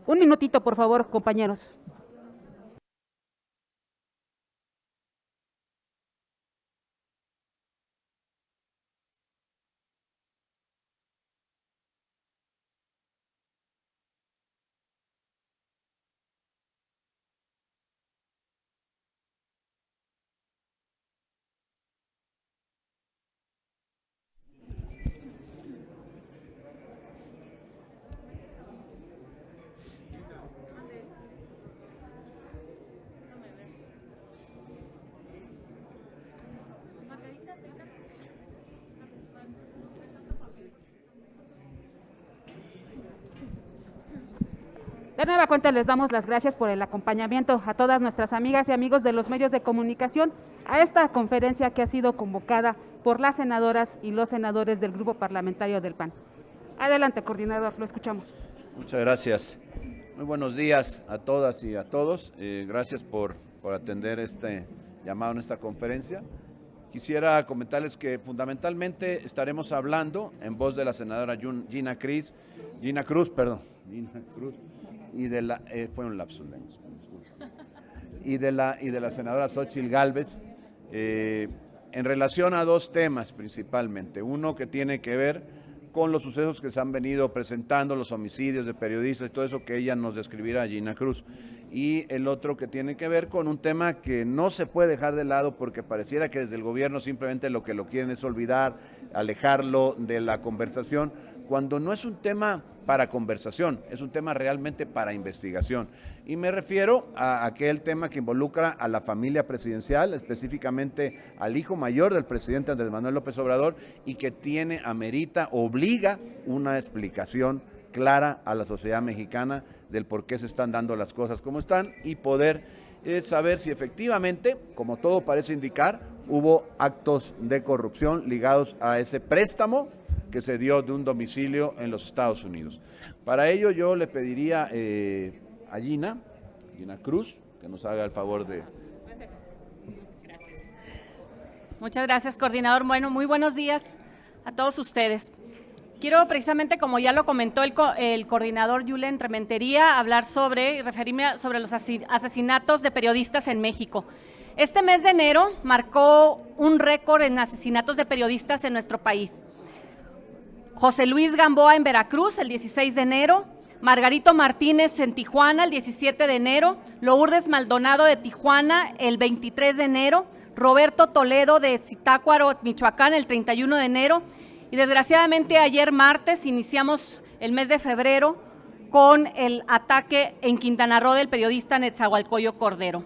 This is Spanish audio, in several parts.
Un minutito, por favor, compañeros. De nueva cuenta les damos las gracias por el acompañamiento a todas nuestras amigas y amigos de los medios de comunicación a esta conferencia que ha sido convocada por las senadoras y los senadores del Grupo Parlamentario del PAN. Adelante, coordinador, lo escuchamos. Muchas gracias. Muy buenos días a todas y a todos. Gracias por atender este llamado en esta conferencia. Quisiera comentarles que fundamentalmente estaremos hablando en voz de la senadora Gina Cruz, y de la fue un lapsus lenguas, y de la senadora Xóchitl Gálvez, en relación a dos temas principalmente. Uno que tiene que ver con los sucesos que se han venido presentando, los homicidios de periodistas y todo eso que ella nos describirá, Gina Cruz. Y el otro que tiene que ver con un tema que no se puede dejar de lado porque pareciera que desde el gobierno simplemente lo que lo quieren es olvidar, alejarlo de la conversación, cuando no es un tema para conversación, es un tema realmente para investigación. Y me refiero a aquel tema que involucra a la familia presidencial, específicamente al hijo mayor del presidente Andrés Manuel López Obrador, y que obliga una explicación clara a la sociedad mexicana del por qué se están dando las cosas como están y poder saber si efectivamente, como todo parece indicar, hubo actos de corrupción ligados a ese préstamo que se dio de un domicilio en los Estados Unidos. Para ello yo le pediría a Gina Cruz que nos haga el favor de... Gracias. Muchas gracias, coordinador. Bueno, muy buenos días a todos ustedes. Quiero precisamente, como ya lo comentó el coordinador Julen Rementería, referirme sobre los asesinatos de periodistas en México. Este mes de enero marcó un récord en asesinatos de periodistas en nuestro país. José Luis Gamboa en Veracruz, el 16 de enero, Margarito Martínez en Tijuana, el 17 de enero, Lourdes Maldonado de Tijuana, el 23 de enero, Roberto Toledo de Zitácuaro, Michoacán, el 31 de enero, y desgraciadamente ayer martes iniciamos el mes de febrero con el ataque en Quintana Roo del periodista Netzahualcóyotl Cordero.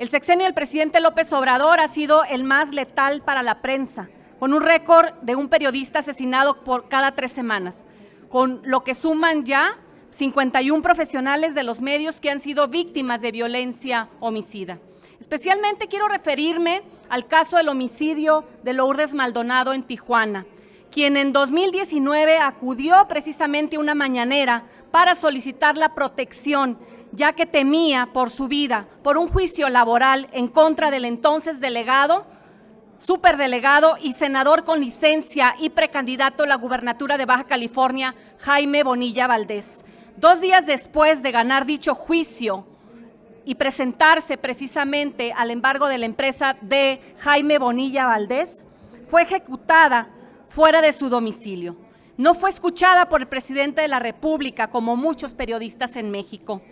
El sexenio del presidente López Obrador ha sido el más letal para la prensa, con un récord de un periodista asesinado por cada 3 semanas, con lo que suman ya 51 profesionales de los medios que han sido víctimas de violencia homicida. Especialmente quiero referirme al caso del homicidio de Lourdes Maldonado en Tijuana, quien en 2019 acudió precisamente a una mañanera para solicitar la protección, ya que temía por su vida, por un juicio laboral en contra del entonces superdelegado y senador con licencia y precandidato a la gubernatura de Baja California, Jaime Bonilla Valdés. 2 días después de ganar dicho juicio y presentarse precisamente al embargo de la empresa de Jaime Bonilla Valdés, fue ejecutada fuera de su domicilio. No fue escuchada por el presidente de la República, como muchos periodistas en México.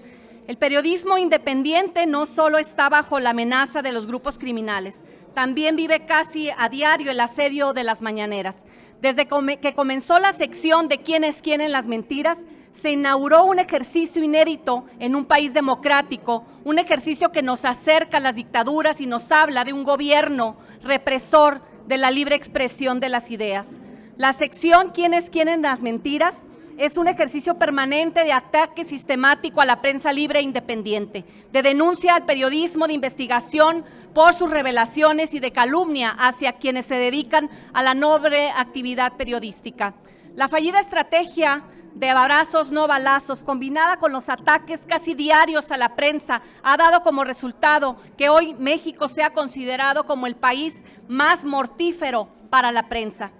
El periodismo independiente no solo está bajo la amenaza de los grupos criminales, también vive casi a diario el asedio de las mañaneras. Desde que comenzó la sección de quién es quién en las mentiras, se inauguró un ejercicio inédito en un país democrático, un ejercicio que nos acerca a las dictaduras y nos habla de un gobierno represor de la libre expresión de las ideas. La sección quién es quién en las mentiras es un ejercicio permanente de ataque sistemático a la prensa libre e independiente, de denuncia al periodismo de investigación por sus revelaciones y de calumnia hacia quienes se dedican a la noble actividad periodística. La fallida estrategia de abrazos no balazos, combinada con los ataques casi diarios a la prensa, ha dado como resultado que hoy México sea considerado como el país más mortífero para la prensa.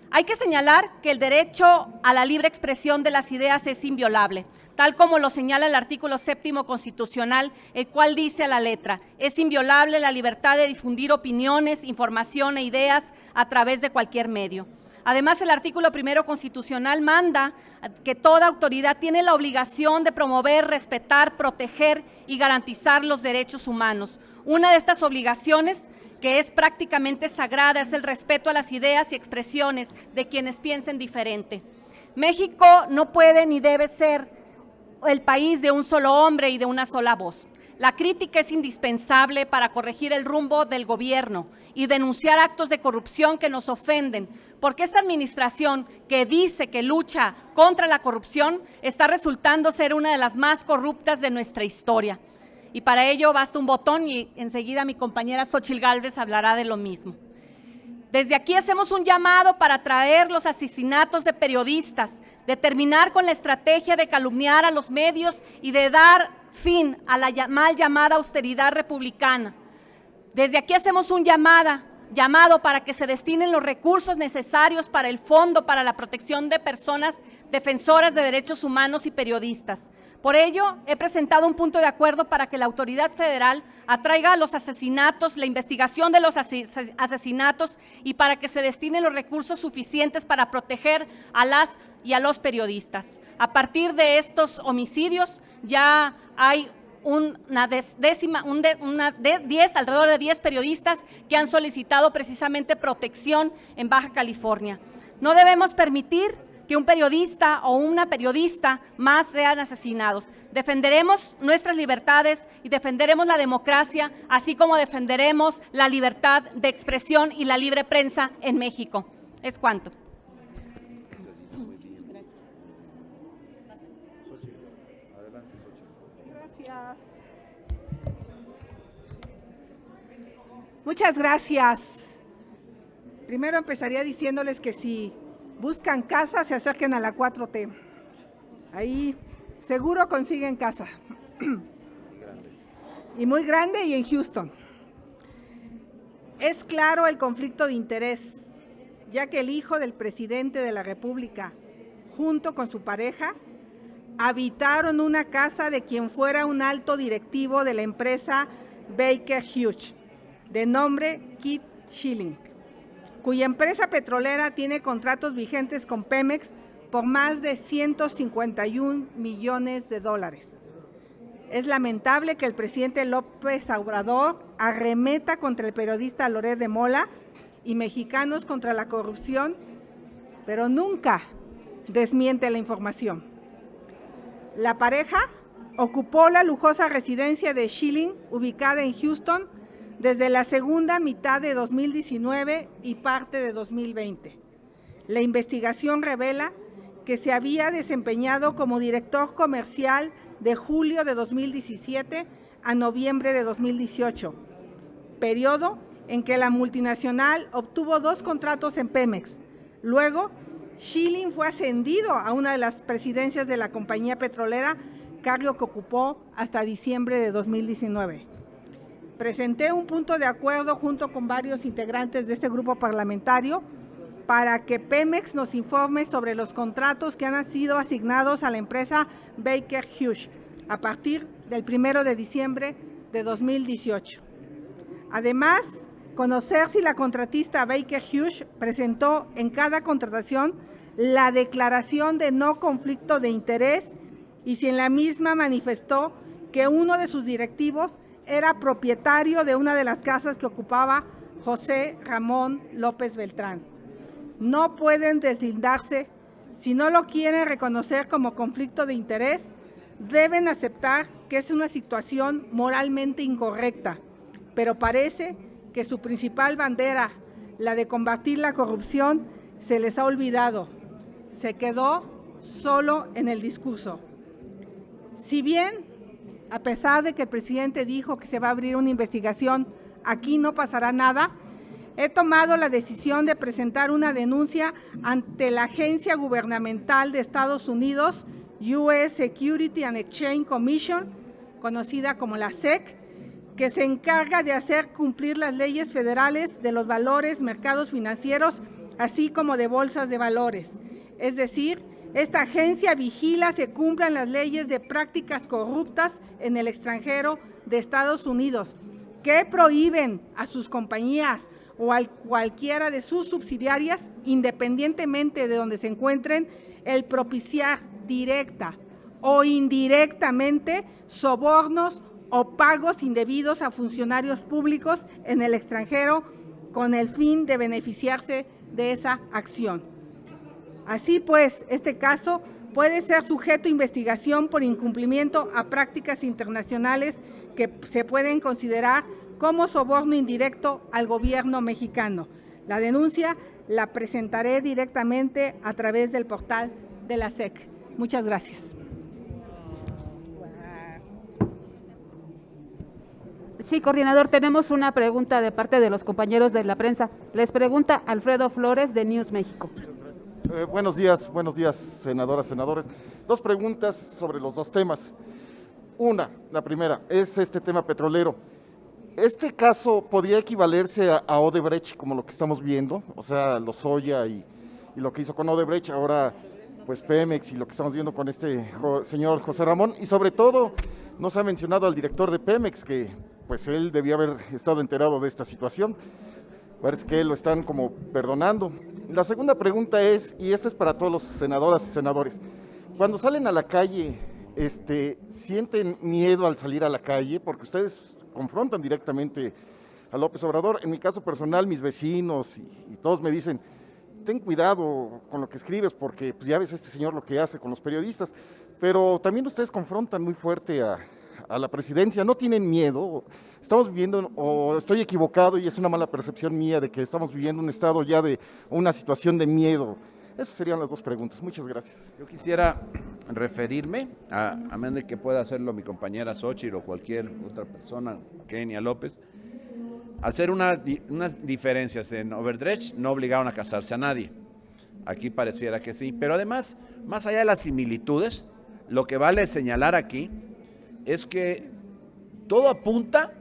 Hay que señalar que el derecho a la libre expresión de las ideas es inviolable, tal como lo señala el artículo 7º constitucional, el cual dice a la letra: es inviolable la libertad de difundir opiniones, información e ideas a través de cualquier medio. Además, el artículo 1º constitucional manda que toda autoridad tiene la obligación de promover, respetar, proteger y garantizar los derechos humanos. Una de estas obligaciones, que es prácticamente sagrada, es el respeto a las ideas y expresiones de quienes piensen diferente. México no puede ni debe ser el país de un solo hombre y de una sola voz. La crítica es indispensable para corregir el rumbo del gobierno y denunciar actos de corrupción que nos ofenden, porque esta administración que dice que lucha contra la corrupción está resultando ser una de las más corruptas de nuestra historia. Y para ello basta un botón y enseguida mi compañera Xóchitl Gálvez hablará de lo mismo. Desde aquí hacemos un llamado para traer los asesinatos de periodistas, de terminar con la estrategia de calumniar a los medios y de dar fin a la mal llamada austeridad republicana. Desde aquí hacemos un llamado para que se destinen los recursos necesarios para el Fondo para la Protección de Personas Defensoras de Derechos Humanos y Periodistas. Por ello, he presentado un punto de acuerdo para que la autoridad federal atraiga los asesinatos, la investigación de los asesinatos y para que se destinen los recursos suficientes para proteger a las y a los periodistas. A partir de estos homicidios ya hay alrededor de 10 periodistas que han solicitado precisamente protección en Baja California. No debemos permitir que un periodista o una periodista más sean asesinados. Defenderemos nuestras libertades y defenderemos la democracia, así como defenderemos la libertad de expresión y la libre prensa en México. Es cuanto. Gracias. Muchas gracias. Primero empezaría diciéndoles que si buscan casa, se acerquen a la 4T. Ahí seguro consiguen casa. Y muy grande y en Houston. Es claro el conflicto de interés, ya que el hijo del presidente de la República, junto con su pareja, habitaron una casa de quien fuera un alto directivo de la empresa Baker Hughes, de nombre Keith Schilling, cuya empresa petrolera tiene contratos vigentes con Pemex por más de 151 millones de dólares. Es lamentable que el presidente López Obrador arremeta contra el periodista Loret de Mola y Mexicanos contra la corrupción, pero nunca desmiente la información. La pareja ocupó la lujosa residencia de Schilling, ubicada en Houston, desde la segunda mitad de 2019 y parte de 2020. La investigación revela que se había desempeñado como director comercial de julio de 2017 a noviembre de 2018, periodo en que la multinacional obtuvo 2 contratos en Pemex. Luego, Schilling fue ascendido a una de las presidencias de la compañía petrolera, cargo que ocupó hasta diciembre de 2019. Presenté un punto de acuerdo junto con varios integrantes de este grupo parlamentario para que Pemex nos informe sobre los contratos que han sido asignados a la empresa Baker Hughes a partir del 1 de diciembre de 2018. Además, conocer si la contratista Baker Hughes presentó en cada contratación la declaración de no conflicto de interés y si en la misma manifestó que uno de sus directivos era propietario de una de las casas que ocupaba José Ramón López Beltrán. No pueden deslindarse. Si no lo quieren reconocer como conflicto de interés, deben aceptar que es una situación moralmente incorrecta, pero parece que su principal bandera, la de combatir la corrupción, se les ha olvidado. Se quedó solo en el discurso. Si bien, a pesar de que el presidente dijo que se va a abrir una investigación, aquí no pasará nada, he tomado la decisión de presentar una denuncia ante la Agencia Gubernamental de Estados Unidos, US Security and Exchange Commission, conocida como la SEC, que se encarga de hacer cumplir las leyes federales de los valores, mercados financieros, así como de bolsas de valores. Es decir, esta agencia vigila se cumplan las leyes de prácticas corruptas en el extranjero de Estados Unidos, que prohíben a sus compañías o a cualquiera de sus subsidiarias, independientemente de donde se encuentren, el propiciar directa o indirectamente sobornos o pagos indebidos a funcionarios públicos en el extranjero con el fin de beneficiarse de esa acción. Así pues, este caso puede ser sujeto a investigación por incumplimiento a prácticas internacionales que se pueden considerar como soborno indirecto al gobierno mexicano. La denuncia la presentaré directamente a través del portal de la SEC. Muchas gracias. Sí, coordinador, tenemos una pregunta de parte de los compañeros de la prensa. Les pregunta Alfredo Flores de News México. Buenos días, senadoras, senadores. Dos preguntas sobre los dos temas. La primera, es este tema petrolero. ¿Este caso podría equivalerse a Odebrecht, como lo que estamos viendo? O sea, Lozoya y lo que hizo con Odebrecht, ahora pues Pemex y lo que estamos viendo con este señor José Ramón. Y sobre todo, no se ha mencionado al director de Pemex, que pues él debía haber estado enterado de esta situación. Parece que lo están como perdonando. La segunda pregunta es, y esta es para todos los senadoras y senadores, cuando salen a la calle, ¿sienten miedo al salir a la calle? Porque ustedes confrontan directamente a López Obrador. En mi caso personal, mis vecinos y todos me dicen, ten cuidado con lo que escribes, porque pues, ya ves este señor lo que hace con los periodistas, pero también ustedes confrontan muy fuerte a la presidencia. ¿No tienen miedo? Estamos viviendo, o estoy equivocado y es una mala percepción mía de que estamos viviendo un estado ya de una situación de miedo. Esas serían las dos preguntas. Muchas gracias. Yo quisiera referirme, a menos de que pueda hacerlo mi compañera Xochitl o cualquier otra persona, Kenia López, hacer unas diferencias. En Odebrecht no obligaron a casarse a nadie. Aquí pareciera que sí. Pero además, más allá de las similitudes, lo que vale señalar aquí es que todo apunta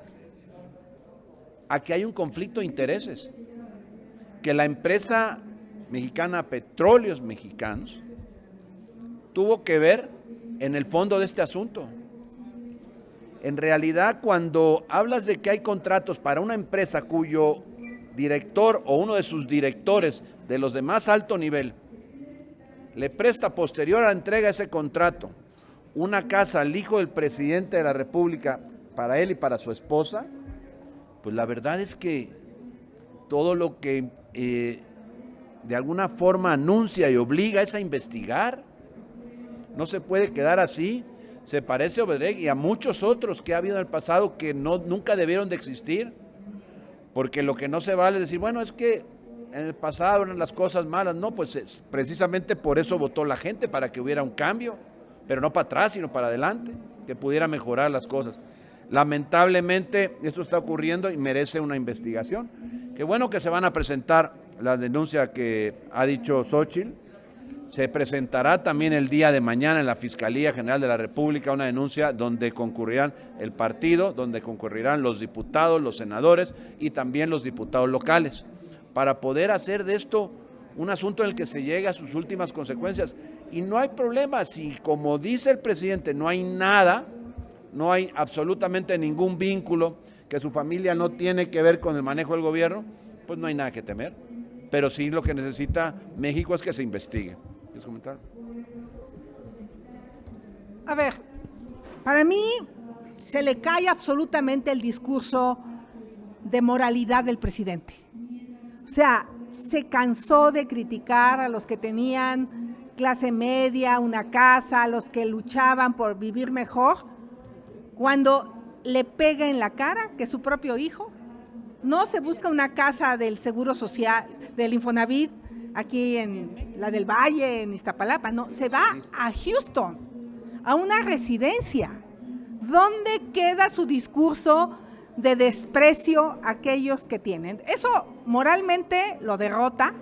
a que hay un conflicto de intereses, que la empresa mexicana Petróleos Mexicanos tuvo que ver en el fondo de este asunto. En realidad, cuando hablas de que hay contratos para una empresa cuyo director o uno de sus directores de los de más alto nivel le presta posterior a la entrega de ese contrato una casa al hijo del presidente de la República para él y para su esposa, pues la verdad es que todo lo que de alguna forma anuncia y obliga es a investigar. No se puede quedar así. Se parece a Odebrecht y a muchos otros que ha habido en el pasado que nunca debieron de existir, porque lo que no se vale es decir, bueno, es que en el pasado eran las cosas malas. No, pues precisamente por eso votó la gente, para que hubiera un cambio, pero no para atrás, sino para adelante, que pudiera mejorar las cosas. Lamentablemente esto está ocurriendo y merece una investigación. Qué bueno que se van a presentar la denuncia que ha dicho Xochitl. Se presentará también el día de mañana en la Fiscalía General de la República una denuncia donde concurrirán el partido, donde concurrirán los diputados, los senadores y también los diputados locales, para poder hacer de esto un asunto en el que se llegue a sus últimas consecuencias. Y no hay problema, si como dice el presidente no hay nada, no hay absolutamente ningún vínculo, que su familia no tiene que ver con el manejo del gobierno, pues no hay nada que temer. Pero sí lo que necesita México es que se investigue. ¿Quieres comentar? A ver, para mí se le cae absolutamente el discurso de moralidad del presidente. O sea, se cansó de criticar a los que tenían clase media, una casa, a los que luchaban por vivir mejor, cuando le pega en la cara que su propio hijo no se busca una casa del Seguro Social, del Infonavit, aquí en la del Valle, en Iztapalapa, no, se va a Houston, a una residencia. ¿Dónde queda su discurso de desprecio a aquellos que tienen? Eso moralmente lo derrota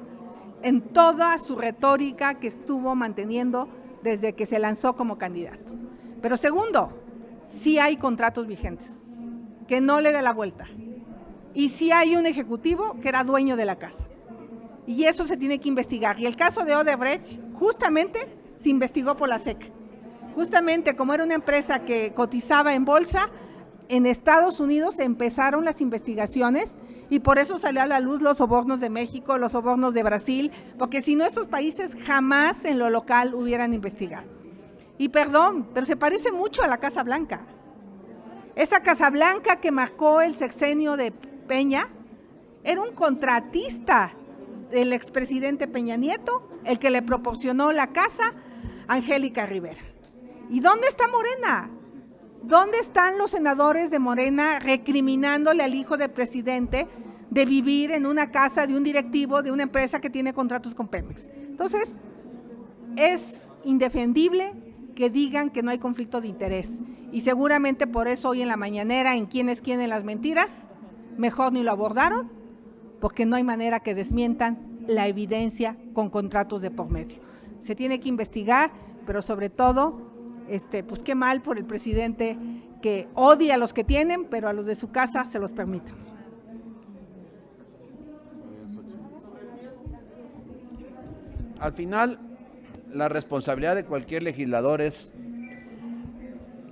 en toda su retórica que estuvo manteniendo desde que se lanzó como candidato. Pero segundo, sí hay contratos vigentes, que no le da la vuelta. Y sí hay un ejecutivo que era dueño de la casa. y eso se tiene que investigar. Y el caso de Odebrecht justamente se investigó por la SEC. Justamente como era una empresa que cotizaba en bolsa, en Estados Unidos empezaron las investigaciones y por eso salió a la luz los sobornos de México, los sobornos de Brasil, porque si no estos países jamás en lo local hubieran investigado. Y perdón, pero se parece mucho a la Casa Blanca. Esa Casa Blanca que marcó el sexenio de Peña era un contratista del expresidente Peña Nieto, el que le proporcionó la casa, Angélica Rivera. ¿Y dónde está Morena? ¿Dónde están los senadores de Morena recriminándole al hijo del presidente de vivir en una casa de un directivo de una empresa que tiene contratos con Pemex? Entonces, es indefendible que digan que no hay conflicto de interés. Y seguramente por eso hoy en la mañanera, en quién es quién en las mentiras, mejor ni lo abordaron, porque no hay manera que desmientan la evidencia con contratos de por medio. Se tiene que investigar, pero sobre todo, pues qué mal por el presidente que odia a los que tienen, pero a los de su casa se los permite. Al final, la responsabilidad de cualquier legislador es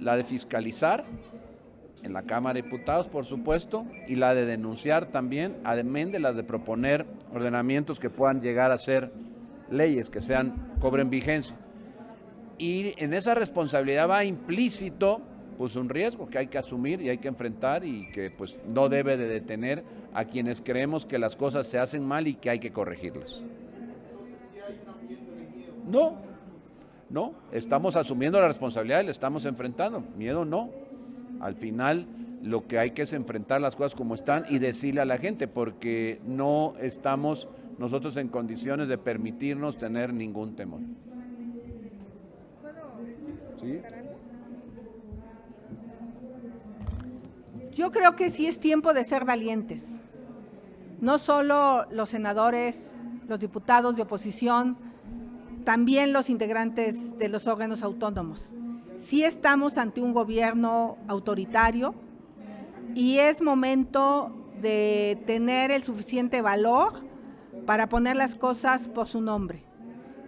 la de fiscalizar en la Cámara de Diputados, por supuesto, y la de denunciar también, además de las de proponer ordenamientos que puedan llegar a ser leyes, que cobren vigencia. Y en esa responsabilidad va implícito pues un riesgo que hay que asumir y hay que enfrentar y que pues no debe de detener a quienes creemos que las cosas se hacen mal y que hay que corregirlas. No, estamos asumiendo la responsabilidad y le estamos enfrentando. Miedo no. Al final lo que hay que es enfrentar las cosas como están y decirle a la gente, porque no estamos nosotros en condiciones de permitirnos tener ningún temor. ¿Sí? Yo creo que sí es tiempo de ser valientes. No solo los senadores, los diputados de oposición, también los integrantes de los órganos autónomos. Sí estamos ante un gobierno autoritario y es momento de tener el suficiente valor para poner las cosas por su nombre.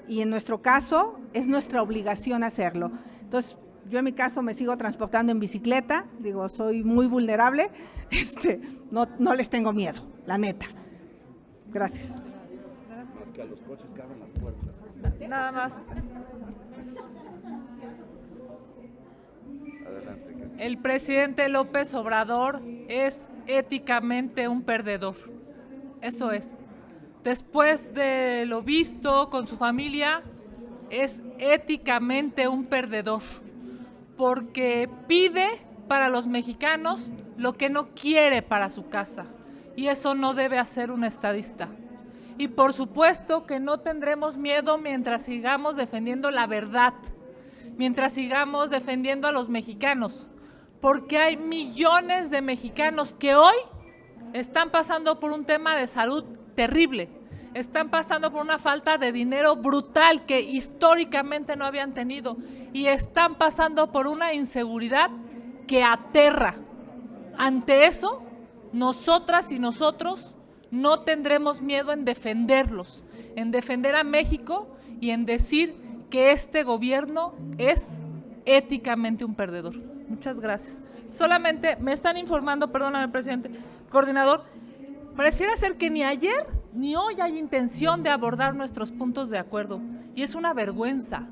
Y en nuestro caso, es nuestra obligación hacerlo. Entonces, yo en mi caso me sigo transportando en bicicleta, digo, soy muy vulnerable, no les tengo miedo, la neta. Gracias. Más que a los coches que abren las puertas. Nada más. Adelante. El presidente López Obrador es éticamente un perdedor. Eso es. Después de lo visto con su familia, es éticamente un perdedor, porque pide para los mexicanos lo que no quiere para su casa, y eso no debe hacer un estadista. Y por supuesto que no tendremos miedo mientras sigamos defendiendo la verdad, mientras sigamos defendiendo a los mexicanos, porque hay millones de mexicanos que hoy están pasando por un tema de salud terrible, están pasando por una falta de dinero brutal que históricamente no habían tenido y están pasando por una inseguridad que aterra. Ante eso, nosotras y nosotros no tendremos miedo en defenderlos, en defender a México y en decir que este gobierno es éticamente un perdedor. Muchas gracias. Solamente me están informando, perdóname, presidente, coordinador, pareciera ser que ni ayer ni hoy hay intención de abordar nuestros puntos de acuerdo. Y es una vergüenza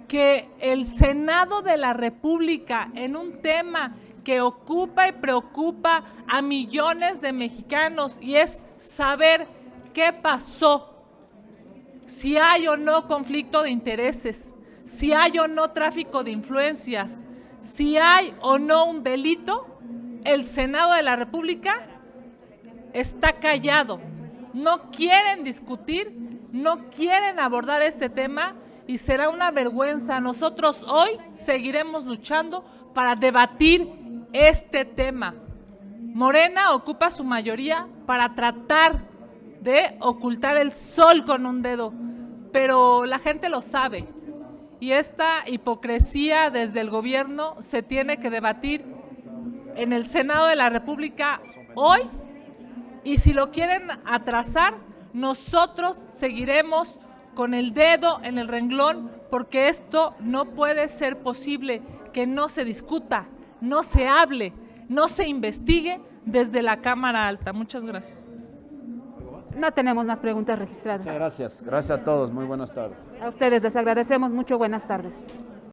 que el Senado de la República, en un tema que ocupa y preocupa a millones de mexicanos, y es saber qué pasó, si hay o no conflicto de intereses, si hay o no tráfico de influencias, si hay o no un delito, el Senado de la República está callado. No quieren discutir, no quieren abordar este tema y será una vergüenza. Nosotros hoy seguiremos luchando para debatir este tema. Morena ocupa su mayoría para tratar de ocultar el sol con un dedo, pero la gente lo sabe y esta hipocresía desde el gobierno se tiene que debatir en el Senado de la República hoy, y si lo quieren atrasar, nosotros seguiremos con el dedo en el renglón, porque esto no puede ser posible que no se discuta, no se hable, no se investigue desde la Cámara Alta. Muchas gracias. No tenemos más preguntas registradas. Muchas gracias. Gracias a todos. Muy buenas tardes. A ustedes les agradecemos mucho. Buenas tardes.